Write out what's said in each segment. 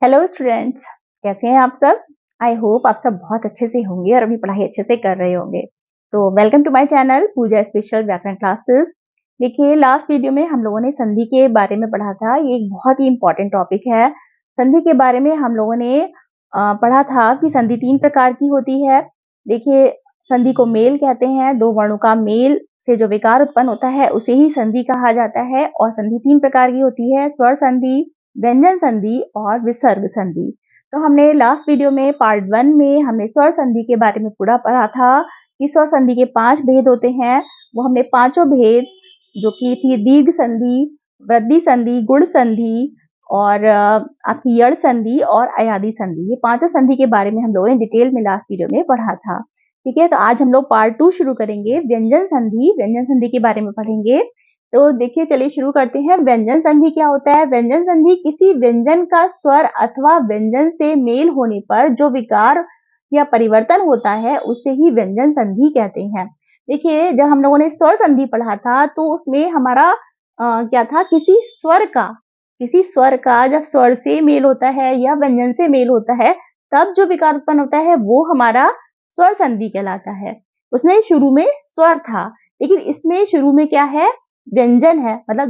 Hello students, कैसे हैं आप सब। आई होप आप सब बहुत अच्छे से होंगे और अपनी पढ़ाई अच्छे से कर रहे होंगे। तो welcome to my channel Pooja special व्याकरण क्लासेस। देखिए, लास्ट वीडियो में हम लोगों ने संधि के बारे में पढ़ा था। ये एक बहुत ही इंपॉर्टेंट टॉपिक है। संधि के बारे में हम लोगों ने पढ़ा था कि संधि 3 प्रकार की होती है। देखिए, संधि को मेल कहते हैं। दो वर्णों का मेल से जो विकार उत्पन्न होता है उसे ही संधि कहा जाता है। और संधि 3 प्रकार की होती है: स्वर संधि, व्यंजन संधि और विसर्ग संधि। तो हमने लास्ट वीडियो में पार्ट 1 में हमने स्वर संधि के बारे में पूरा पढ़ा था कि स्वर संधि के 5 भेद होते हैं। वो हमने पांचों भेद जो कि थी दीर्घ संधि, वृद्धि संधि, गुण संधि और आपकी यड़ संधि और अयादि संधि, ये पांचों संधि के बारे में हम लोगों ने डिटेल में लास्ट वीडियो में पढ़ा था। ठीक है, तो आज हम लोग पार्ट 2 शुरू करेंगे। व्यंजन संधि, व्यंजन संधि के बारे में पढ़ेंगे। तो देखिए, चलिए शुरू करते हैं। व्यंजन संधि क्या होता है? व्यंजन संधि किसी व्यंजन का स्वर अथवा व्यंजन से मेल होने पर जो विकार या परिवर्तन होता है उसे ही व्यंजन संधि कहते हैं। देखिए, जब हम लोगों ने स्वर संधि पढ़ा था तो उसमें हमारा क्या था, किसी स्वर का जब स्वर से मेल होता है या व्यंजन से मेल होता है तब जो विकार उत्पन्न होता है वो हमारा स्वर संधि कहलाता है। उसमें शुरू में स्वर था, लेकिन इसमें शुरू में क्या है, व्यंजन है। मतलब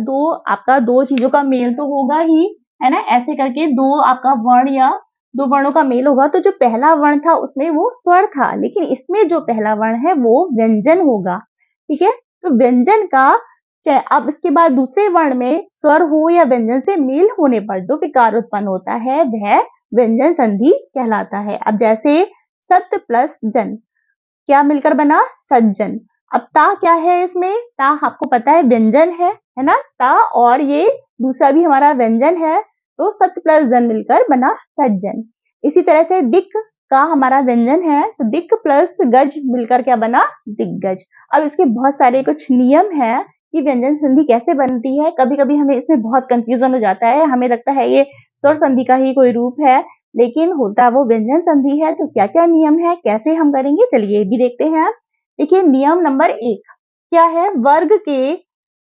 दो चीजों का मेल तो होगा ही, है ना। ऐसे करके दो आपका वर्ण या दो वर्णों का मेल होगा, तो जो पहला वर्ण था उसमें वो स्वर था, लेकिन इसमें जो पहला वर्ण है वो व्यंजन होगा। ठीक है, तो व्यंजन का अब इसके बाद दूसरे वर्ण में स्वर हो या व्यंजन से मेल होने पर जो विकार उत्पन्न होता है वह व्यंजन संधि कहलाता है। अब जैसे सत्य प्लस जन, क्या मिलकर बना? सज्जन। अब ता क्या है इसमें? ता आपको पता है व्यंजन है ना। ता और ये दूसरा भी हमारा व्यंजन है, तो सत्य प्लस जन मिलकर बना सज्जन। इसी तरह से दिक का हमारा व्यंजन है, तो दिक प्लस गज मिलकर क्या बना? दिग्गज। अब इसके बहुत सारे कुछ नियम है कि व्यंजन संधि कैसे बनती है। कभी कभी हमें इसमें बहुत कंफ्यूजन हो जाता है, हमें लगता है ये स्वर संधि का ही कोई रूप है, लेकिन होता वो व्यंजन संधि है। तो क्या क्या नियम है, कैसे हम करेंगे, चलिए ये भी देखते हैं। देखिए, नियम नंबर 1 क्या है? वर्ग के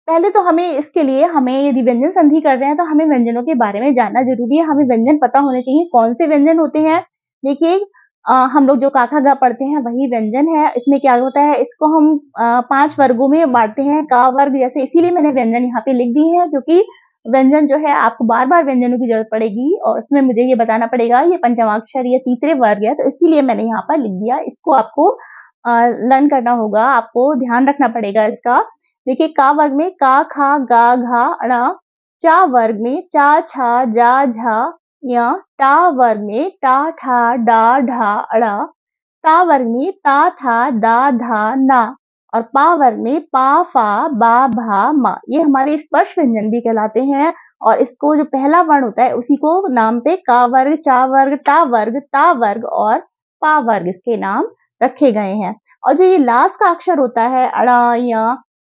पहले तो हमें यदि व्यंजन संधि कर रहे हैं तो हमें व्यंजनों के बारे में जानना जरूरी है। हमें व्यंजन पता होने चाहिए कौन से व्यंजन होते हैं। देखिए, हम लोग जो का खा गा पढ़ते हैं वही व्यंजन है। इसमें क्या होता है, इसको हम 5 वर्गों में बांटते हैं। का वर्ग जैसे, इसीलिए मैंने व्यंजन यहाँ पे लिख दी है, क्योंकि व्यंजन जो है आपको बार बार व्यंजनों की जरूरत पड़ेगी और उसमें मुझे ये बताना पड़ेगा ये पंचमाक्षर ये तीसरे वर्ग है, तो इसीलिए मैंने यहाँ पर लिख दिया। इसको आपको लर्न करना होगा, आपको ध्यान रखना पड़ेगा इसका। देखिए, का वर्ग में का खा गा घा अड़ा, चा वर्ग में चा छा जा झा या, टा वर्ग में टा ठा डा ढा अड़ा, ता वर्ग में ता था दा धा ना, और पा वर्ग में पा फा बा भा मा। ये हमारे स्पर्श व्यंजन भी कहलाते हैं। और इसको जो पहला वर्ण होता है उसी को नाम पे का वर्ग, चा वर्ग, टा वर्ग, ता वर्ग और पा वर्ग इसके नाम रखे गए हैं। और जो ये लास्ट का अक्षर होता है अड़ा या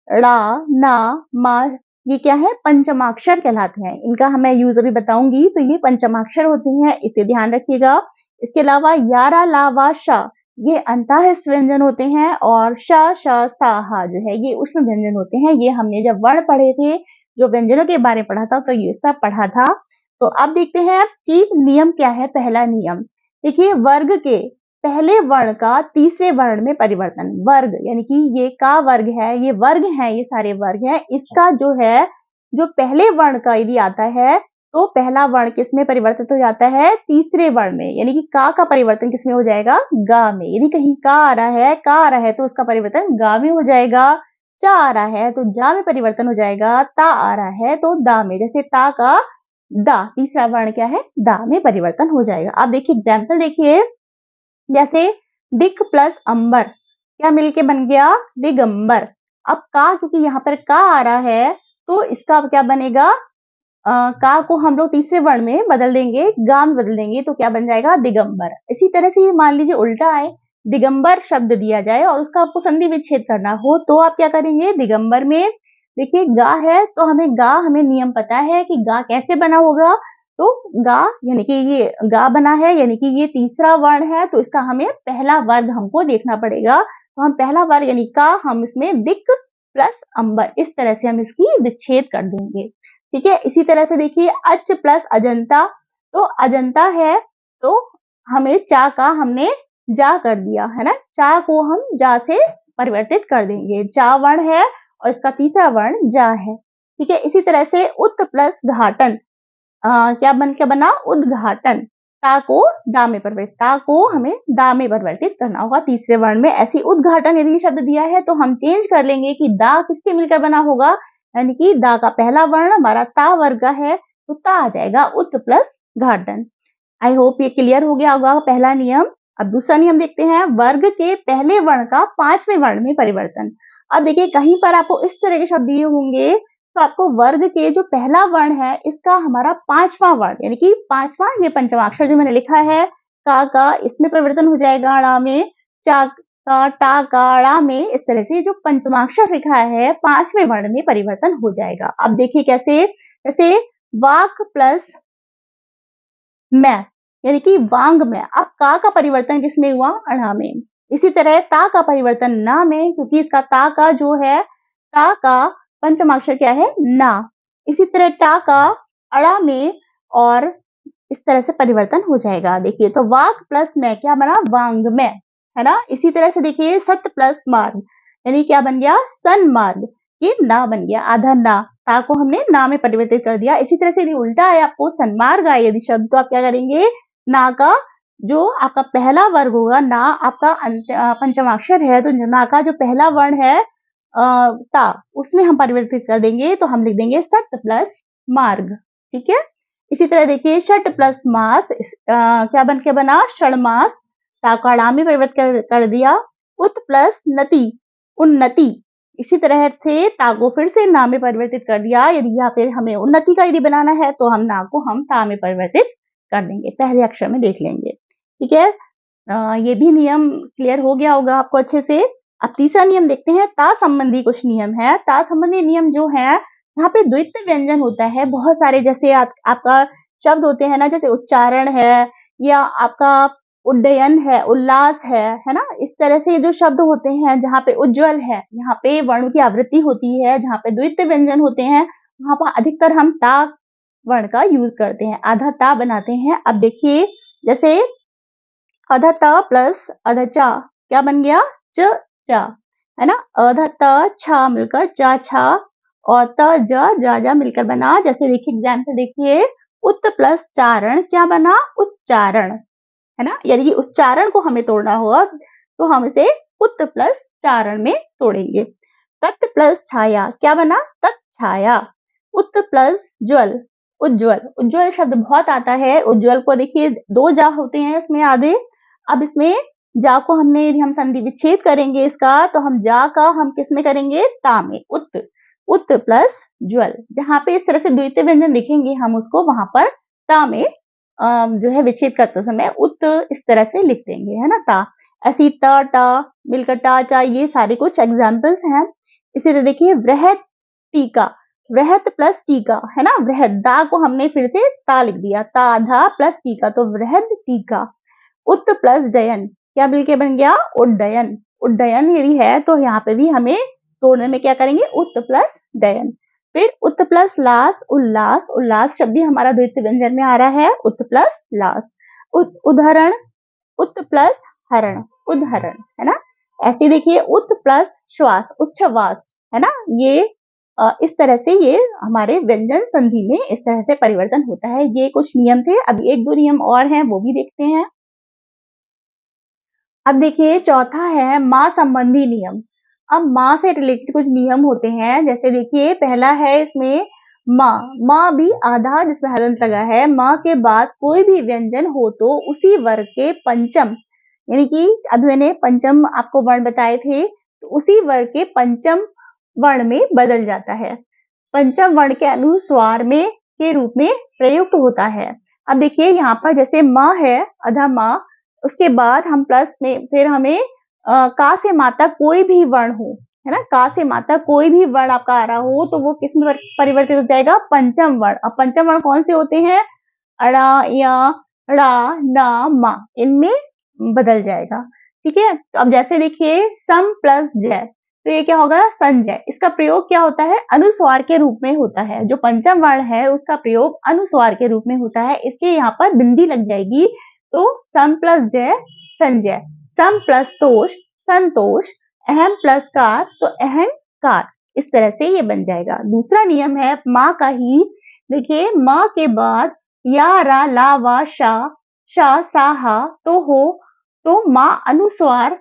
ड़ा ना मा, ये क्या है? पंचमाक्षर कहलाते हैं। इनका मैं यूज अभी बताऊंगी। तो ये पंचमाक्षर होते हैं, इसे ध्यान रखिएगा। इसके अलावा यारा लावा शा, ये अंतःस्थ व्यंजन होते हैं। और श श सा हा जो है ये उष्ण व्यंजन होते हैं। ये हमने जब वर्ण पढ़े थे, जो व्यंजनों के बारे में पढ़ा था, तो ये सब पढ़ा था। तो अब देखते हैं कि नियम क्या है। पहला नियम देखिए, वर्ग के पहले वर्ण का तीसरे वर्ण में परिवर्तन। वर्ग यानी कि ये का वर्ग है, ये वर्ग है, ये सारे वर्ग हैं। इसका जो है, जो पहले वर्ण का यदि आता है तो पहला वर्ण किसमें परिवर्तित हो जाता है? तीसरे वर्ण में। यानी कि का परिवर्तन किसमें हो जाएगा? गा में। यदि कहीं का आ रहा है तो उसका परिवर्तन गा में हो जाएगा। चा आ रहा है तो जा में परिवर्तन हो जाएगा। ता आ रहा है तो दा में। जैसे ता का दा, तीसरा वर्ण क्या है? दा में परिवर्तन हो जाएगा। अब देखिए एग्जाम्पल देखिए, जैसे दिक प्लस अंबर, क्या मिलके बन गया? दिगंबर। अब का, क्योंकि यहाँ पर का आ रहा है तो इसका क्या बनेगा? का को हम लोग तीसरे वर्ण में बदल देंगे, गा में बदल देंगे, तो क्या बन जाएगा? दिगंबर। इसी तरह से मान लीजिए उल्टा आए, दिगंबर शब्द दिया जाए और उसका आपको संधि विच्छेद करना हो तो आप क्या करेंगे? दिगंबर में देखिए गा है तो हमें नियम पता है कि गा कैसे बना होगा। तो गा यानी कि ये गा बना है, यानी कि ये तीसरा वर्ण है, तो इसका हमें पहला वर्ग हमको देखना पड़ेगा। तो हम पहला वर्ग यानी का, हम इसमें दिक प्लस अंबर, इस तरह से हम इसकी विच्छेद कर देंगे। ठीक है, इसी तरह से देखिए अच प्लस अजंता, तो अजंता है तो हमें चा का हमने जा कर दिया है ना, चा को हम जा से परिवर्तित कर देंगे। चा वर्ण है और इसका तीसरा वर्ण जा है। ठीक है, इसी तरह से उत प्लस घाटन क्या बना उद्घाटन, ता को दा में परिवर्तित, ता को हमें दा में परिवर्तित करना होगा तीसरे वर्ण में। ऐसी उद्घाटन यदि शब्द दिया है तो हम चेंज कर लेंगे कि दा किससे मिलकर बना होगा, यानी कि दा का पहला वर्ण हमारा ता वर्ग का है तो ता आ जाएगा उत प्लस घाटन। आई होप ये क्लियर हो गया होगा पहला नियम। अब दूसरा नियम देखते हैं, वर्ग के पहले वर्ण का पांचवें वर्ण में परिवर्तन। अब देखिए कहीं पर आपको इस तरह के शब्द दिए होंगे तो आपको वर्ग के जो पहला वर्ण है इसका हमारा पांचवा वर्ण यानी कि पांचवा ये पंचमाक्षर जो मैंने लिखा है का इसमें परिवर्तन हो जाएगा अड़ा में, चा का टा का अड़ा में, इस तरह से जो पंचमाक्षर लिखा है पांचवें वर्ण में परिवर्तन हो जाएगा। अब देखिए कैसे, जैसे वाक प्लस मैं यानी कि वांग में, अब का परिवर्तन किसमें हुआ, अड़ा में। इसी तरह ता का परिवर्तन ना में, क्योंकि इसका ता का जो है ता का पंचमाक्षर क्या है ना। इसी तरह टा का अड़ा में और इस तरह से परिवर्तन हो जाएगा। देखिए तो वाक प्लस में क्या बना वांग में, है ना। इसी तरह से देखिए सत प्लस मार्ग यानी क्या बन गया सन्मार्ग, ये ना बन गया आधा ना, ता को हमने ना में परिवर्तित कर दिया। इसी तरह से यदि उल्टा है आपको सन्मार्ग आए यदि शब्द तो आप क्या करेंगे, ना का जो आपका पहला वर्ग होगा ना आपका पंचमाक्षर है तो ना का जो पहला वर्ण है ता उसमें हम परिवर्तित कर देंगे तो हम लिख देंगे सट प्लस मार्ग। ठीक है, इसी तरह देखिए षट प्लस मास क्या बन के बना षणमास, ता को अड़ा में परिवर्तित कर दिया। उत प्लस नति उन्नति, इसी तरह से ता को फिर से ना में परिवर्तित कर दिया। यदि या फिर हमें उन्नति का यदि बनाना है तो हम ना को हम ता में परिवर्तित कर देंगे, पहले अक्षर में देख लेंगे। ठीक है, ये भी नियम क्लियर हो गया होगा आपको अच्छे से। अब तीसरा नियम देखते हैं, ता संबंधी कुछ नियम है। ता संबंधी नियम जो है यहाँ पे द्वितीय व्यंजन होता है बहुत सारे, जैसे आपका शब्द होते हैं ना, जैसे उच्चारण है या आपका उड्डयन है, उल्लास है ना। इस तरह से जो शब्द होते हैं जहाँ पे उज्जवल है, यहाँ पे वर्ण की आवृत्ति होती है, जहाँ पे द्वितीय व्यंजन होते हैं वहां पर अधिकतर हम ता वर्ण का यूज करते हैं, आधा ता बनाते हैं। अब देखिए जैसे आधा त प्लस आधा चा क्या बन गया च चा, है ना। आधा त छा मिलकर चा छा और त जा मिलकर बना, जैसे देखिए एग्जाम्पल देखिए उत प्लस चारण क्या बना उच्चारण, है ना। यानी कि उच्चारण को हमें तोड़ना होगा तो हम इसे उत प्लस चारण में तोड़ेंगे। तत् प्लस छाया क्या बना तत्छाया। उत प्लस ज्वल उज्ज्वल, उज्ज्वल शब्द बहुत आता है। उज्ज्वल को देखिए दो जा होते हैं इसमें आधे, अब इसमें जा को हमने यदि हम संधि विच्छेद करेंगे इसका तो हम जा का हम किस में करेंगे ता में, उत प्लस ज्वल। जहां पे इस तरह से द्वितीय व्यंजन लिखेंगे हम उसको वहां पर ता में जो है विच्छेद करते समय उत इस तरह से लिख देंगे, है ना ता। ऐसी त टा मिलकर टा चा, ये सारे कुछ एग्जाम्पल्स हैं। इसी तरह देखिए वृहत टीका, वृहत प्लस टीका, है ना। वृहत दा को हमने फिर से ता लिख दिया, ता धा प्लस टीका तो वृहत टीका। उत प्लस डयन क्या मिलके बन गया उड्डयन, उड्डयन यदि है तो यहाँ पे भी हमें तोड़ने में क्या करेंगे उत प्लस डयन। फिर उत प्लस लास उल्लास, उल्लास शब्द भी हमारा द्वितीय व्यंजन में आ रहा है उत प्लस लास। उदाहरण उत प्लस हरण उदाहरण, है ना। ऐसे देखिए उत प्लस श्वास उच्छ्वास, है ना। ये इस तरह से ये हमारे व्यंजन संधि में इस तरह से परिवर्तन होता है। ये कुछ नियम थे, अब एक दो नियम और हैं वो भी देखते हैं। अब देखिए चौथा है माँ संबंधी नियम। अब माँ से रिलेटेड कुछ नियम होते हैं, जैसे देखिए पहला है इसमें माँ, माँ भी आधा जिसमें हलंत लगा है, माँ के बाद कोई भी व्यंजन हो तो उसी वर्ग के पंचम, यानी कि अभी मैंने पंचम आपको वर्ण बताए थे तो उसी वर्ग के पंचम वर्ण में बदल जाता है, पंचम वर्ण के अनुस्वार में के रूप में प्रयुक्त होता है। अब देखिए यहाँ पर जैसे माँ है अधा माँ, उसके बाद हम प्लस में फिर हमें का से माता कोई भी वर्ण हो, है ना, का से माता कोई भी वर्ण आपका आ रहा हो तो वो किस में परिवर्तित हो जाएगा पंचम वर्ण। अब पंचम वर्ण कौन से होते हैं अड़ा या ड़ा ना मा, इनमें बदल जाएगा। ठीक है, तो अब जैसे देखिए सम प्लस जय, तो ये क्या होगा, संजय। इसका प्रयोग क्या होता है, अनुस्वार के रूप में होता है। जो पंचम वर्ण है उसका प्रयोग अनुस्वार के रूप में होता है, इसलिए यहाँ पर बिंदी लग जाएगी। तो सम प्लस जय संजय, सम प्लस तोष संतोष, अहम प्लस कार तो अहंकार। इस तरह से ये बन जाएगा। दूसरा नियम है माँ का ही। देखिए माँ के बाद या रा ला वा शा शा सा हा तो हो, तो माँ अनुस्वार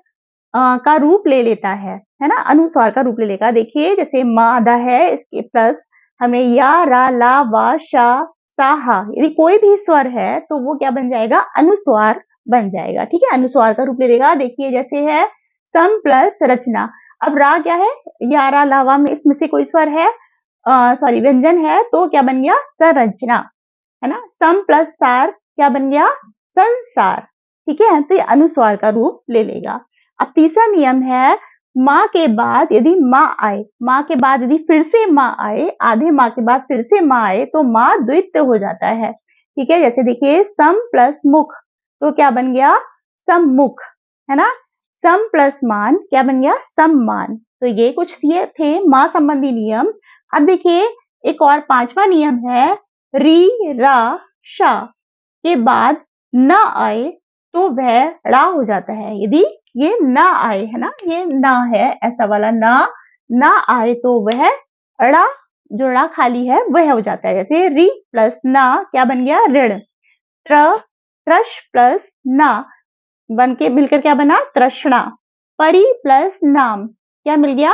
का रूप ले लेता है ना, अनुस्वार का रूप ले लेगा। देखिए जैसे मादा है, इसके प्लस हमें या रा ला वा शा सा हा, यदि कोई भी स्वर है तो वो क्या बन जाएगा, अनुस्वार बन जाएगा। ठीक है, अनुस्वार का रूप ले लेगा। देखिए जैसे है सम प्लस रचना, अब रा क्या है, या रा ला वा में इसमें से कोई स्वर है, सॉरी व्यंजन है, तो क्या बन गया, संरचना, है ना। सम प्लस सार क्या बन गया, संसार। ठीक है, तो ये अनुस्वार का रूप ले लेगा। अब तीसरा नियम है माँ के बाद यदि माँ आए, माँ के बाद यदि फिर से माँ आए, आधे माँ के बाद फिर से माँ आए तो माँ द्वित्व हो जाता है। ठीक है, जैसे देखिए सम प्लस मुख तो क्या बन गया, सम्मुख, है ना। सम प्लस मान क्या बन गया, सम्मान। तो ये कुछ थे माँ संबंधी नियम। अब देखिए एक और पांचवा नियम है, री रा शा के बाद न आए तो वह ड़ा हो जाता है। यदि ये ना आए, है ना, ये ना है ऐसा वाला ना आए तो वह ड़ा, जो ड़ा खाली है वह हो जाता है। जैसे री प्लस ना क्या बन गया, ऋण। त्रश प्लस ना बन के मिलकर क्या बना, तृष्णा। परि प्लस नाम क्या मिल गया,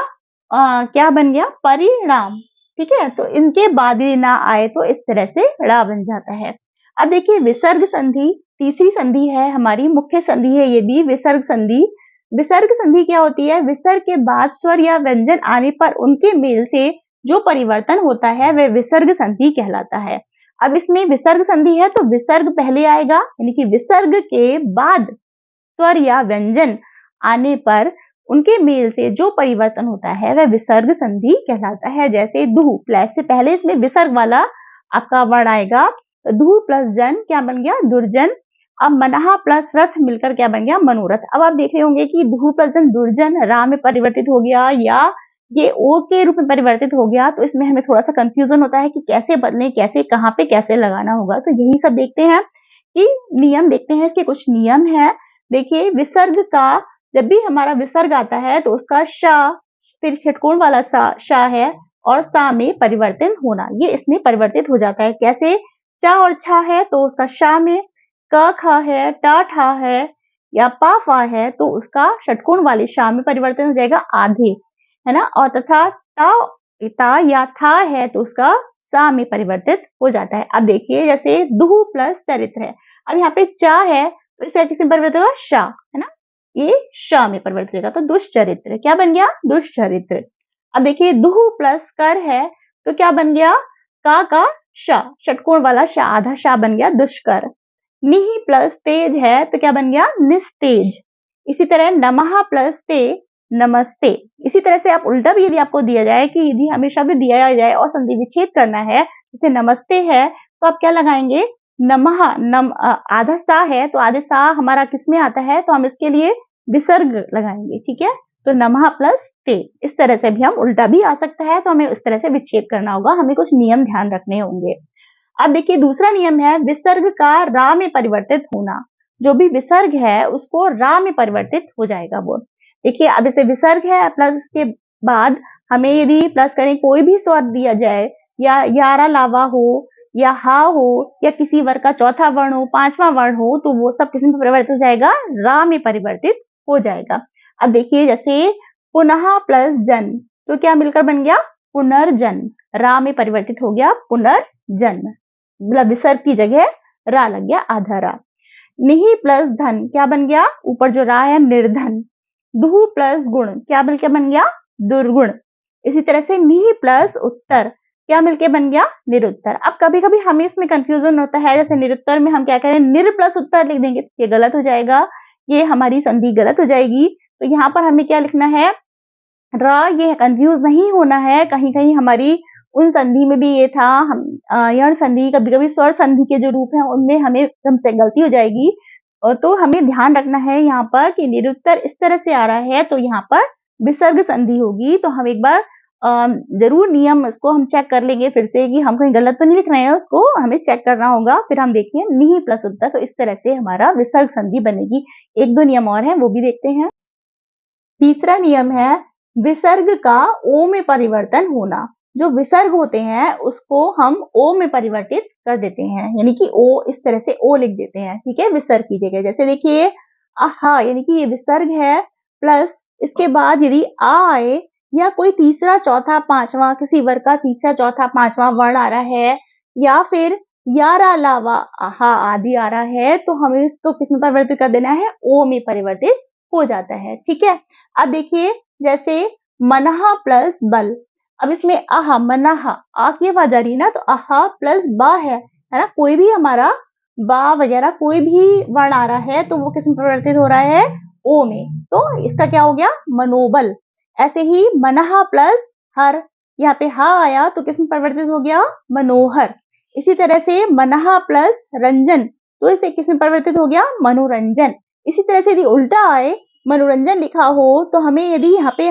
क्या बन गया, परिणाम। ठीक है, तो इनके बाद ही ना आए तो इस तरह से ड़ा बन जाता है। अब देखिए विसर्ग संधि, तीसरी संधि है हमारी, मुख्य संधि है ये भी, विसर्ग संधि। विसर्ग संधि क्या होती है, विसर्ग के बाद स्वर या व्यंजन आने पर उनके मेल से जो परिवर्तन होता है वह विसर्ग संधि कहलाता है। अब इसमें विसर्ग संधि है तो विसर्ग पहले आएगा, यानी कि विसर्ग के बाद स्वर या व्यंजन आने पर उनके मेल से जो परिवर्तन होता है वह विसर्ग संधि कहलाता है। जैसे दुह प्लस से पहले इसमें विसर्ग वाला आपका वर्ण आएगा, तो दुह प्लस जन क्या बन गया, दुर्जन। अब मनहा प्लस रथ मिलकर क्या बन गया, मनोरथ। अब आप देख रहे होंगे कि दुह प्लस जन दुर्जन रा में परिवर्तित हो गया या ये ओ के रूप में परिवर्तित हो गया, तो इसमें हमें थोड़ा सा कंफ्यूजन होता है कि कैसे बदले, कैसे कहाँ पे कैसे लगाना होगा। तो यही सब देखते हैं कि नियम देखते हैं, इसके कुछ नियम है। देखिए विसर्ग का जब भी हमारा विसर्ग आता है तो उसका शा फिर षटकोण वाला शा है और सा में परिवर्तन होना, ये इसमें परिवर्तित हो जाता है। कैसे, चा और छा है तो उसका शा में, क खा है, टा ठा है या पा फा है तो उसका षटकोण वाले शा में परिवर्तन हो जाएगा आधे, है ना। और तथा ता या था है तो उसका सा में परिवर्तित हो जाता है। अब देखिए जैसे दुह प्लस चरित्र है, अब यहाँ पे चा है तो इसका किस में परिवर्तित होगा, शा, है ना, ये शा में परिवर्तित होगा। तो दुष्चरित्र क्या बन गया, दुष्चरित्र। अब देखिए दुह प्लस कर है तो क्या बन गया, का शा, षटकोण वाला शा, आधा शा बन गया दुष्कर। निहि प्लस तेज है तो क्या बन गया, निस्तेज। इसी तरह नमः प्लस ते नमस्ते। इसी तरह से आप उल्टा भी यदि आपको दिया जाए कि यदि हमें शब्द दिया जाए और संधि विच्छेद करना है, जैसे नमस्ते है तो आप क्या लगाएंगे, नमः, आधा सा है तो आधे सा हमारा किस में आता है, तो हम इसके लिए विसर्ग लगाएंगे। ठीक है, तो नमः प्लस ते, इस तरह से भी हम उल्टा भी आ सकता है, तो हमें उस तरह से विच्छेद करना होगा, हमें कुछ नियम ध्यान रखने होंगे। अब देखिए दूसरा नियम है विसर्ग का रा में परिवर्तित होना, जो भी विसर्ग है उसको रा में परिवर्तित हो जाएगा वो। देखिए अब जैसे विसर्ग है प्लस के बाद हमें यदि प्लस करें कोई भी स्वर दिया जाए, या यारा लावा हो या हा हो या किसी वर्ग का चौथा वर्ण हो, पांचवा वर्ण हो, तो वो सब किस में परिवर्तित हो जाएगा, रा में परिवर्तित हो जाएगा। अब देखिए जैसे पुनः प्लस जन तो क्या मिलकर बन गया, पुनर्जन, रा में परिवर्तित हो गया पुनर्जन, मतलब विसर्ग की जगह रा लग गया, आधा रा। निहि प्लस धन क्या बन गया, ऊपर जो रा है निर्धन। दुह प्लस गुण क्या मिलकर बन गया, दुर्गुण। इसी तरह से निहि प्लस उत्तर क्या मिलके बन गया, निरुत्तर। अब कभी कभी हमें इसमें कंफ्यूजन होता है, जैसे निरुत्तर में हम क्या करें, निर प्लस उत्तर लिख देंगे, ये गलत हो जाएगा, ये हमारी संधि गलत हो जाएगी। तो यहाँ पर हमें क्या लिखना है, रा, ये कंफ्यूज नहीं होना है। कहीं कहीं हमारी उन संधि में भी ये था, हम यण संधि, कभी कभी स्वर संधि के जो रूप हैं उनमें हमें हमसे गलती हो जाएगी, तो हमें ध्यान रखना है यहाँ पर कि निरुत्तर इस तरह से आ रहा है तो यहाँ पर विसर्ग संधि होगी तो हम एक बार जरूर नियम इसको हम चेक कर लेंगे फिर से कि हम कहीं गलत तो नहीं लिख रहे हैं, उसको हमें चेक करना होगा। फिर हम देखिए निहि प्लस उत्तर, तो इस तरह से हमारा विसर्ग संधि बनेगी। एक दो नियम और हैं, वो भी देखते हैं। तीसरा नियम है विसर्ग का ओ में परिवर्तन होना। जो विसर्ग होते हैं उसको हम ओ में परिवर्तित कर देते हैं, यानी कि ओ इस तरह से ओ लिख देते हैं, ठीक है, विसर्ग की जगह। जैसे देखिए आहा, यानी कि ये विसर्ग है, प्लस इसके बाद यदि आ आए या कोई तीसरा चौथा पांचवा किसी वर्ग का तीसरा चौथा पांचवा वर्ण आ रहा है, या फिर यारा लावा आहा आदि आ रहा है, तो हमें इसको किस में परिवर्तित कर देना है, ओ में परिवर्तित हो जाता है, ठीक है। अब देखिए जैसे मनहा प्लस बल, अब इसमें आहा मनहा आ की आवाज आ रही है ना, तो आहा प्लस बा है ना, कोई भी हमारा बा वगैरह कोई भी वर्ण आ रहा है तो वो किस में परिवर्तित हो रहा है, ओ में, तो इसका क्या हो गया, मनोबल। ऐसे ही मनहा प्लस हर, यहाँ पे हा आया तो किस में परिवर्तित हो गया, मनोहर। इसी तरह से मनहा प्लस रंजन, तो इसे किस में परिवर्तित हो गया, मनोरंजन। इसी तरह से यदि उल्टा आए मनोरंजन लिखा हो तो हमें यदि यहाँ पे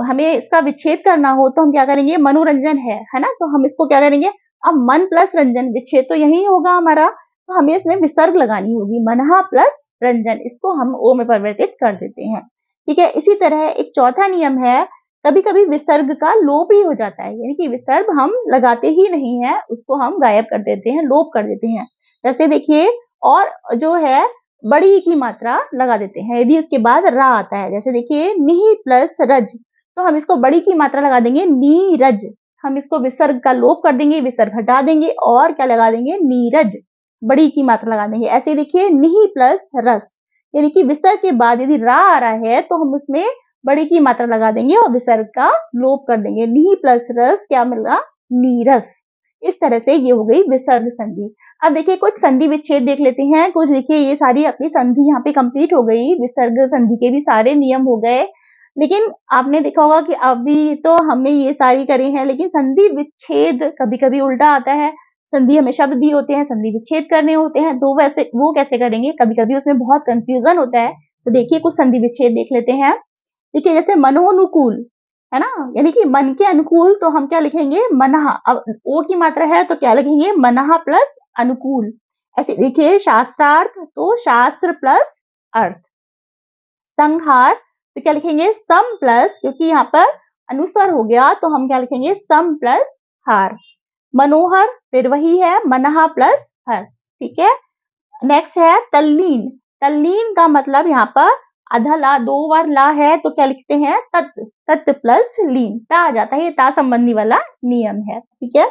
हमें इसका विच्छेद करना हो तो हम क्या करेंगे, मनोरंजन है ना, तो हम इसको क्या करेंगे, अब मन प्लस रंजन, विच्छेद तो यही होगा हमारा, तो हमें इसमें विसर्ग लगानी होगी, मनहा प्लस रंजन, इसको हम ओ में परिवर्तित कर देते हैं, ठीक है। इसी तरह एक चौथा नियम है, कभी कभी विसर्ग का लोप ही हो जाता है, यानी कि विसर्ग हम लगाते ही नहीं है, उसको हम गायब कर देते हैं, लोप कर देते हैं। जैसे देखिए, और जो है बड़ी की मात्रा लगा देते हैं यदि उसके बाद रा आता है। जैसे देखिए निहि प्लस रज, तो हम इसको बड़ी की मात्रा लगा देंगे नीरज, हम इसको विसर्ग का लोप कर देंगे, विसर्ग हटा देंगे और क्या लगा देंगे, नीरज, बड़ी की मात्रा लगा देंगे। ऐसे देखिए निहि प्लस रस, यानी कि विसर्ग के बाद यदि रा आ रहा है तो हम उसमें बड़ी की मात्रा लगा देंगे और विसर्ग का लोप कर देंगे, निहि प्लस रस क्या मिला, नीरस। इस तरह से ये हो गई विसर्ग संधि। अब देखिए कुछ संधि विच्छेद देख लेते हैं, कुछ देखिए ये सारी अपनी संधि यहाँ पे कंप्लीट हो गई, विसर्ग संधि के भी सारे नियम हो गए। लेकिन आपने देखा होगा कि अभी तो हमने ये सारी करी हैं, लेकिन संधि विच्छेद कभी कभी उल्टा आता है, संधि हमें शब्द दिए होते हैं, संधि विच्छेद करने होते हैं, तो वैसे वो कैसे करेंगे, कभी कभी उसमें बहुत कंफ्यूजन होता है। तो देखिए कुछ संधि विच्छेद देख लेते हैं। देखिए जैसे मनोनुकूल है ना, यानी कि मन के अनुकूल, तो हम क्या लिखेंगे, मनहा, अब ओ की मात्रा है तो क्या लिखेंगे, मनहा प्लस अनुकूल। ऐसे देखिए शास्त्रार्थ, तो शास्त्र प्लस अर्थ। संहार तो क्या लिखेंगे, सम प्लस, क्योंकि यहाँ पर अनुस्वर हो गया तो हम क्या लिखेंगे, सम प्लस हार। मनोहर फिर वही है, मनहा प्लस हर, ठीक है। नेक्स्ट है तल्लीन, तल्लीन का मतलब यहाँ पर आधा ला, दो बार ला है तो क्या लिखते हैं, तत्, तत् प्लस लीन, ता आ जाता है, ये ता संबंधी वाला नियम है, ठीक है।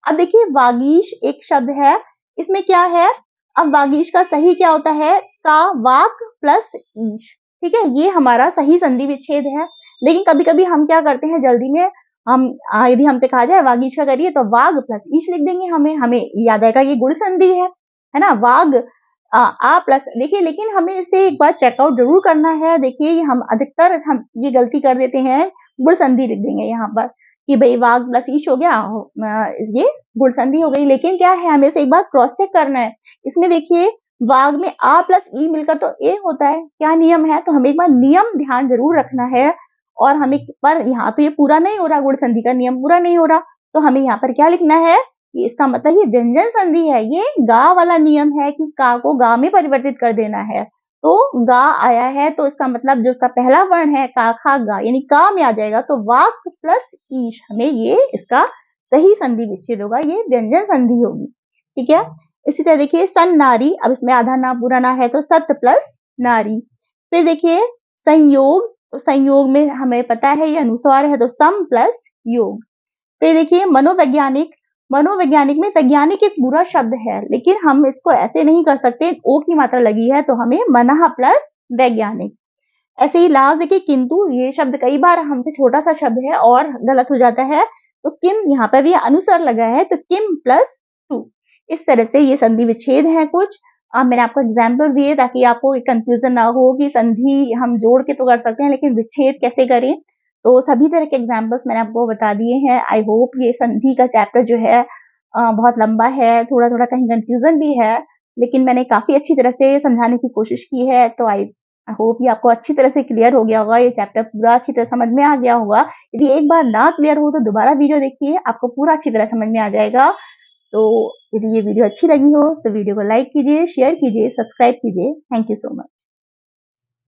अब देखिए वागीश एक शब्द है, इसमें क्या है, अब वागीश का सही क्या होता है, का वाक प्लस ईश, ठीक है, ये हमारा सही संधि विच्छेद है। लेकिन कभी कभी हम क्या करते हैं जल्दी में, हम यदि हमसे कहा जाए वागीश का करिए तो वाग प्लस ईश लिख देंगे, हमें याद आएगा ये गुण संधि है ना, वाग आ प्लस, देखिए लेकिन हमें इसे एक बार चेकआउट जरूर करना है। देखिए ये हम अधिकतर हम ये गलती कर देते हैं, गुण संधि लिख देंगे यहाँ पर कि भाई वाग प्लस ईश हो गया, ये गुण संधि हो गई, लेकिन क्या है हमें से एक बार क्रॉस चेक करना है। इसमें देखिए वाग में आ प्लस ई मिलकर तो ए होता है, क्या नियम है, तो हमें एक बार नियम ध्यान जरूर रखना है। और हमें पर यहाँ तो ये पूरा नहीं हो रहा, गुण संधि का नियम पूरा नहीं हो रहा, तो हमें यहाँ पर क्या लिखना है, कि इसका मतलब ये व्यंजन संधि है, ये गा वाला नियम है कि का को गा में परिवर्तित कर देना है। तो गा आया है तो इसका मतलब जो उसका पहला वर्ण है का खा गा, यानी का में आ जाएगा, तो वाक प्लस ईश, हमें ये इसका सही संधि विच्छेद होगा, ये व्यंजन संधि होगी, ठीक है। इसी तरह देखिए सन नारी, अब इसमें आधा ना पूरा ना है तो सत प्लस नारी। फिर देखिए संयोग, तो संयोग में हमें पता है ये अनुस्वार है तो सम प्लस योग। फिर देखिए मनोवैज्ञानिक, मनोवैज्ञानिक में वैज्ञानिक एक बुरा शब्द है, लेकिन हम इसको ऐसे नहीं कर सकते, ओ की मात्रा लगी है तो हमें मनः प्लस वैज्ञानिक। ऐसे ही लास्ट देखिए किंतु, ये शब्द कई बार हमसे छोटा सा शब्द है और गलत हो जाता है, तो किम यहाँ पर भी अनुस्वर लगा है तो किम प्लस टू। इस तरह से ये संधि विच्छेद है कुछ। मैंने आपको एग्जाम्पल दिए ताकि आपको कंफ्यूजन ना हो कि संधि हम जोड़ के तो कर सकते हैं लेकिन विच्छेद कैसे करें, तो सभी तरह के एग्जाम्पल्स मैंने आपको बता दिए हैं। आई होप ये संधि का चैप्टर जो है बहुत लंबा है, थोड़ा थोड़ा कहीं कंफ्यूजन भी है, लेकिन मैंने काफी अच्छी तरह से समझाने की कोशिश की है, तो आई आई होप ये आपको अच्छी तरह से क्लियर हो गया होगा, ये चैप्टर पूरा अच्छी तरह समझ में आ गया होगा। यदि एक बार ना क्लियर हो तो दोबारा वीडियो देखिए, आपको पूरा अच्छी तरह समझ में आ जाएगा। तो यदि ये वीडियो अच्छी लगी हो तो वीडियो को लाइक कीजिए, शेयर कीजिए, सब्सक्राइब कीजिए। Thank you so much.